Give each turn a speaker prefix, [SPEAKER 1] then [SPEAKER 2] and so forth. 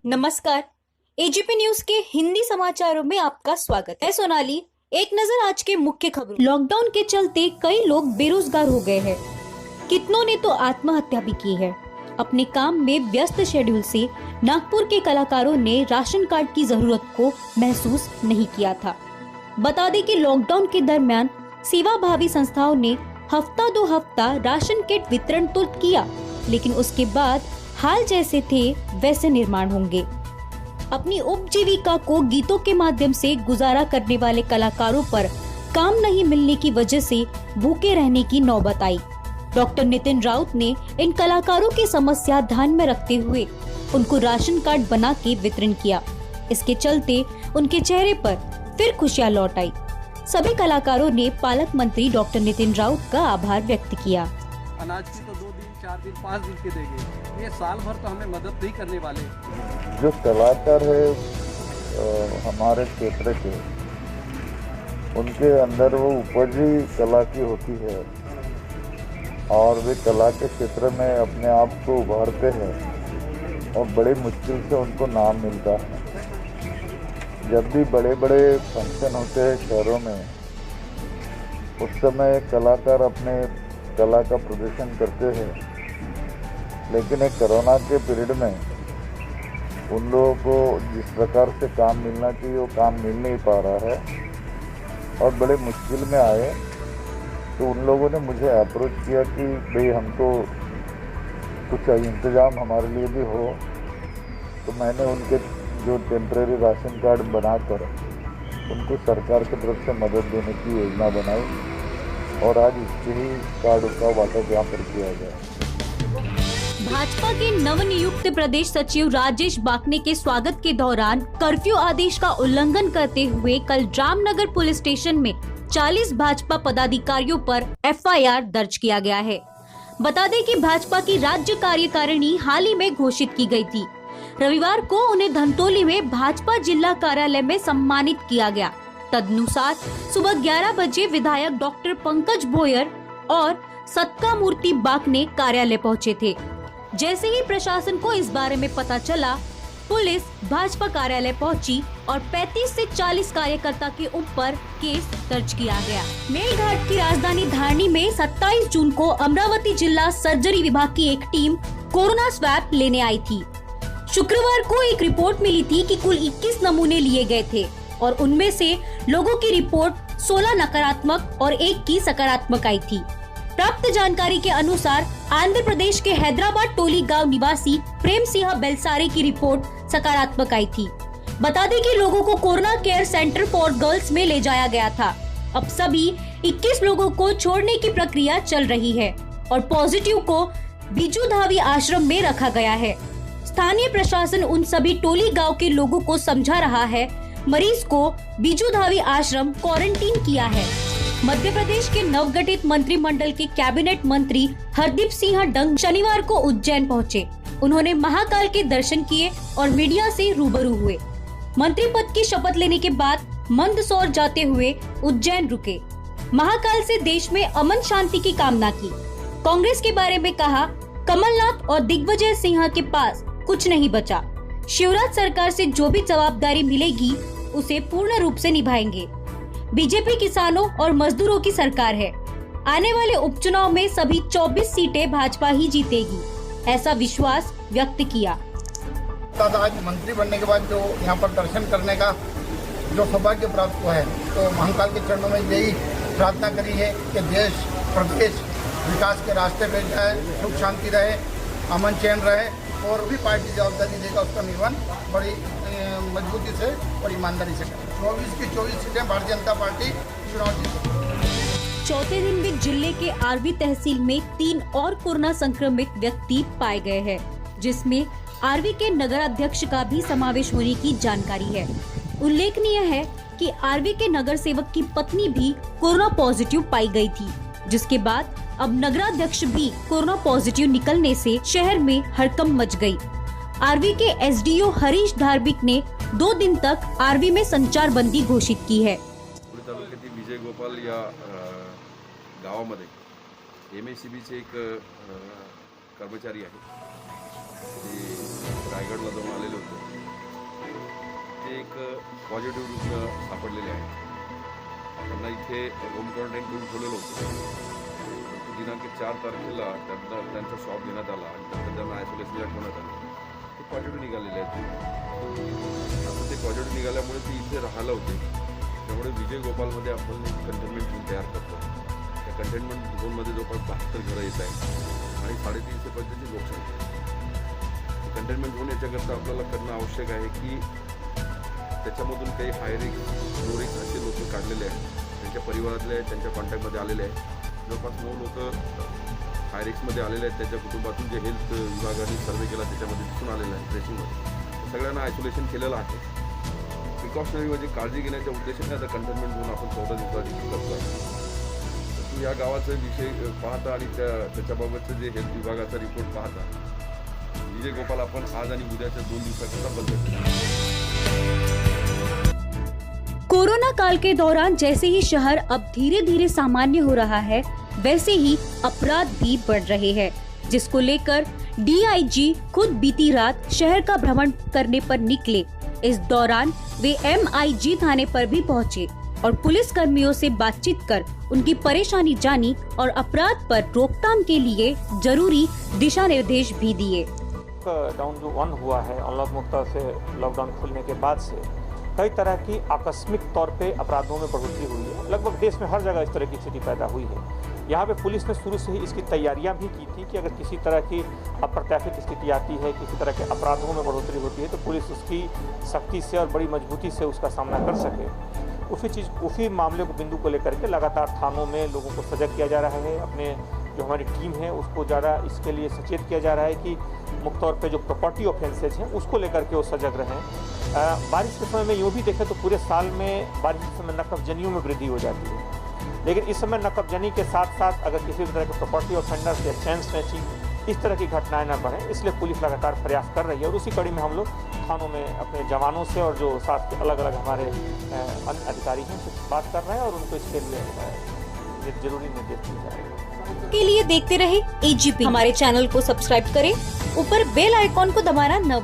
[SPEAKER 1] नमस्कार, AGP news के हिंदी समाचारों में आपका स्वागत है। सोनाली, एक नजर आज के मुख्य खबरों। लॉकडाउन के चलते कई लोग बेरोजगार हो गए हैं। कितनों ने तो आत्महत्या भी की है। अपने काम में व्यस्त शेड्यूल से नागपुर के कलाकारों ने राशन कार्ड की जरूरत को महसूस नहीं किया था। बता दें कि लॉकडाउन के दरमियान सेवाभावी संस्थाओं ने हफ्ता दो हफ्ता राशन किट वितरण तो किया, लेकिन उसके बाद हाल जैसे थे वैसे निर्माण होंगे। अपनी उपजीविका को गीतों के माध्यम से गुजारा करने वाले कलाकारों पर काम नहीं मिलने की वजह से भूखे रहने की नौबत आई। डॉक्टर नितिन राउत ने इन कलाकारों की समस्या ध्यान में रखते हुए उनको राशन कार्ड बना के वितरण किया। इसके चलते उनके चेहरे पर फिर खुशियां लौट आई। सभी कलाकारों ने पालक मंत्री डॉक्टर नितिन राउत का आभार व्यक्त किया।
[SPEAKER 2] अनाज की तो 2 दिन 4 दिन 5 दिन के देंगे, ये साल भर तो हमें मदद नहीं करने वाले।
[SPEAKER 3] जो कलाकार है हमारे क्षेत्र के, उनके अंदर वो उपजी कला की होती है और वे कला के क्षेत्र में अपने आप को उभारते हैं और बड़ी मुश्किल से उनको नाम मिलता है। जब भी बड़े बड़े फंक्शन होते हैं शहरों में, उस समय कलाकार अपने कला का प्रदर्शन करते हैं, लेकिन एक कोरोना के पीरियड में उन लोगों को जिस प्रकार से काम मिलना चाहिए वो काम मिल नहीं पा रहा है और बड़े मुश्किल में आए। तो उन लोगों ने मुझे अप्रोच किया कि भाई हमको कुछ इंतज़ाम हमारे लिए भी हो। तो मैंने उनके जो टेम्परेरी राशन कार्ड बनाकर उनको सरकार की तरफ से मदद देने की योजना बनाई और आज इसके ही कार्ड का वाटप यहाँ पर किया गया।
[SPEAKER 1] भाजपा के नवनियुक्त प्रदेश सचिव राजेश बाकने के स्वागत के दौरान कर्फ्यू आदेश का उल्लंघन करते हुए कल रामनगर पुलिस स्टेशन में 40 भाजपा पदाधिकारियों पर एफआईआर दर्ज किया गया है। बता दें कि भाजपा की राज्य कार्यकारिणी हाल ही में घोषित की गई थी। रविवार को उन्हें धनतोली में भाजपा जिला कार्यालय में सम्मानित किया गया। तदनुसार सुबह 11 बजे विधायक डॉक्टर पंकज भोयर और सत्का मूर्ति बाकने कार्यालय पहुंचे थे। जैसे ही प्रशासन को इस बारे में पता चला, पुलिस भाजपा कार्यालय पहुंची और 35 से 40 कार्यकर्ता के ऊपर केस दर्ज किया गया। मेलघाट की राजधानी धारनी में 27 जून को अमरावती जिला सर्जरी विभाग की एक टीम कोरोना स्वैब लेने आई थी। शुक्रवार को एक रिपोर्ट मिली थी कि कुल 21 नमूने लिए गए थे और उनमें से लोगों की रिपोर्ट 16 नकारात्मक और 1 की सकारात्मक आई थी। प्राप्त जानकारी के अनुसार आंध्र प्रदेश के हैदराबाद टोली गांव निवासी प्रेम सिंह बेलसारे की रिपोर्ट सकारात्मक आई थी। बता दें कि लोगों को corona care centre for girls में ले जाया गया था। अब सभी 21 लोगों को छोड़ने की प्रक्रिया चल रही है और पॉजिटिव को बिजू धावी आश्रम में रखा गया है। स्थानीय प्रशासन उन सभी टोली गाँव के लोगों को समझा रहा है। मरीज को बिजू धावी आश्रम क्वारंटीन किया है। मध्य प्रदेश के नवगठित मंत्रिमंडल के कैबिनेट मंत्री हरदीप सिंह डंग शनिवार को उज्जैन पहुंचे। उन्होंने महाकाल के दर्शन किए और मीडिया से रूबरू हुए। मंत्री पद की शपथ लेने के बाद मंदसौर जाते हुए उज्जैन रुके। महाकाल से देश में अमन शांति की कामना की। कांग्रेस के बारे में कहा, कमलनाथ और दिग्विजय सिंह के पास कुछ नहीं बचा। शिवराज सरकार से जो भी जवाबदारी मिलेगी उसे पूर्ण रूप से निभाएंगे। बीजेपी किसानों और मजदूरों की सरकार है। आने वाले उपचुनाव में सभी 24 सीटें भाजपा ही जीतेगी, ऐसा विश्वास व्यक्त किया।
[SPEAKER 4] आज मंत्री बनने के बाद जो यहाँ पर दर्शन करने का जो सौभाग्य प्राप्त हुआ है, तो महाकाल के चरणों में यही प्रार्थना करी है कि देश प्रदेश विकास के रास्ते पे जाए, सुख शांति रहे, अमन चैन रहे और भी पार्टी जवाबदारी देगा उसका निर्वहन बड़ी मजबूती से और ईमानदारी से करें। 24 की 24 सीटें भारतीय जनता पार्टी चुनाव जीतेगी।
[SPEAKER 1] चौथे दिन भी जिले के आरवी तहसील में 3 और कोरोना संक्रमित व्यक्ति पाए गए हैं, जिसमें आरवी के नगर अध्यक्ष का भी समावेश होने की जानकारी है। उल्लेखनीय है कि आरवी के नगर सेवक की पत्नी भी कोरोना पॉजिटिव पाई गई थी, जिसके बाद अब नगराध्यक्ष भी कोरोना पॉजिटिव निकलने से शहर में हड़कंप मच गई। आरवी के एसडीओ हरीश धार्मिक ने 2 दिन तक आरवी में संचार बंदी घोषित की है।
[SPEAKER 5] तालुक्यातील विजय गोपाल या गावामध्ये MSCBचे एक कर्मचारी आहे, रायगडला जाऊन आलेले होते ते एक पॉझिटिव्ह रुग्ण सापडलेले आहेत. त्यांना इथे होम क्वारंटाईन करून ठेवलेलं होतं. परंतु दिनांक 4 तारखेला त्यांचा शॉप घेण्यात आला आणि नंतर त्यांना आयसोलेशनला ठेवण्यात आलं. ते पॉझिटिव्ह निघालेले आहेत. आता ते पॉझिटिव्ह निघाल्यामुळे ते इथे राहायला होते. त्यामुळे विजय गोपालमध्ये आपण एक कंटेनमेंट झोन तयार करतो. त्या कंटेनमेंट झोनमध्ये जवळपास 72 घरं येत आहेत आणि 350 लोकसंख्या. कंटेनमेंट झोन याच्याकरता आपल्याला करणं आवश्यक आहे की त्याच्यामधून काही हाय रिस्क लो रिस्क असे लोक काढलेले आहेत. त्यांच्या परिवारातले आहेत, त्यांच्या कॉन्टॅक्टमध्ये आलेले आहेत. जवळपास 9 लोक हाय रिस्कमध्ये आलेले आहेत. त्याच्या कुटुंबातून जे हेल्थ विभागाने सर्वे केला त्याच्यामध्ये दिसून आलेलं आहे ट्रेसिंगमध्ये. सगळ्यांना आयसोलेशन केलेलं आहे. प्रिकॉशनरी म्हणजे काळजी घेण्याच्या उद्देशाने आता कंटेनमेंट झोन आपण 14 दिवसाची करतो आहे. या गावाचा विषय पाहता आणि त्याच्याबाबतचं जे हेल्थ विभागाचा रिपोर्ट पाहता विजय गोपाल आपण आज आणि उद्याच्या 2 दिवसाकरता बंद केला.
[SPEAKER 1] कोरोना काल के दौरान जैसे ही शहर अब धीरे धीरे सामान्य हो रहा है, वैसे ही अपराध भी बढ़ रहे हैं, जिसको लेकर डीआईजी खुद बीती रात शहर का भ्रमण करने पर निकले. इस दौरान वे MIG थाने पर भी पहुंचे और पुलिस कर्मियों से बातचीत कर उनकी परेशानी जानी और अपराध पर रोकथाम के लिए जरूरी दिशा निर्देश भी दिए.
[SPEAKER 6] लॉकडाउन जो 1 हुआ है, अनलॉक मुक्ता से लॉकडाउन खुलने के बाद से कई तरह की आकस्मिक तौर पे अपराधों में बढ़ोतरी हुई है. लगभग देश में हर जगह इस तरह की स्थिति पैदा हुई है. यहाँ पे पुलिस ने शुरू से ही इसकी तैयारियां भी की थी कि अगर किसी तरह की अप्रत्याशित स्थिति आती है, किसी तरह के अपराधों में बढ़ोतरी होती है तो पुलिस उसकी सख्ती से और बड़ी मजबूती से उसका सामना कर सके. उसी मामले को बिंदु को लेकर के लगातार थानों में लोगों को सजग किया जा रहा है. अपने जो हमारी टीम है उसको ज़्यादा इसके लिए सचेत किया जा रहा है कि मुख्य तौर पे जो प्रॉपर्टी ऑफेंसेज हैं उसको लेकर के वो सजग रहें. बारिश के समय में यूँ भी देखें तो पूरे साल में बारिश के समय नकबजनियों में वृद्धि हो जाती है, लेकिन इस समय नकबजनी के साथ साथ अगर किसी भी तरह के प्रॉपर्टी ऑफेंडर्स या चैन स्नैचिंग इस तरह की घटनाएं न बढ़ें, इसलिए पुलिस लगातार प्रयास कर रही है. और उसी कड़ी में हम लोग थानों में अपने जवानों से और जो साथ के अलग अलग हमारे अन्य अधिकारी हैं उनसे बात कर रहे हैं और उनको इसके लिए जरूरी निर्देश दिए जा रहे हैं.
[SPEAKER 1] के लिए देखते रहे AGP. हमारे चैनल को सब्सक्राइब करें, ऊपर बेल आइकॉन को दबाना न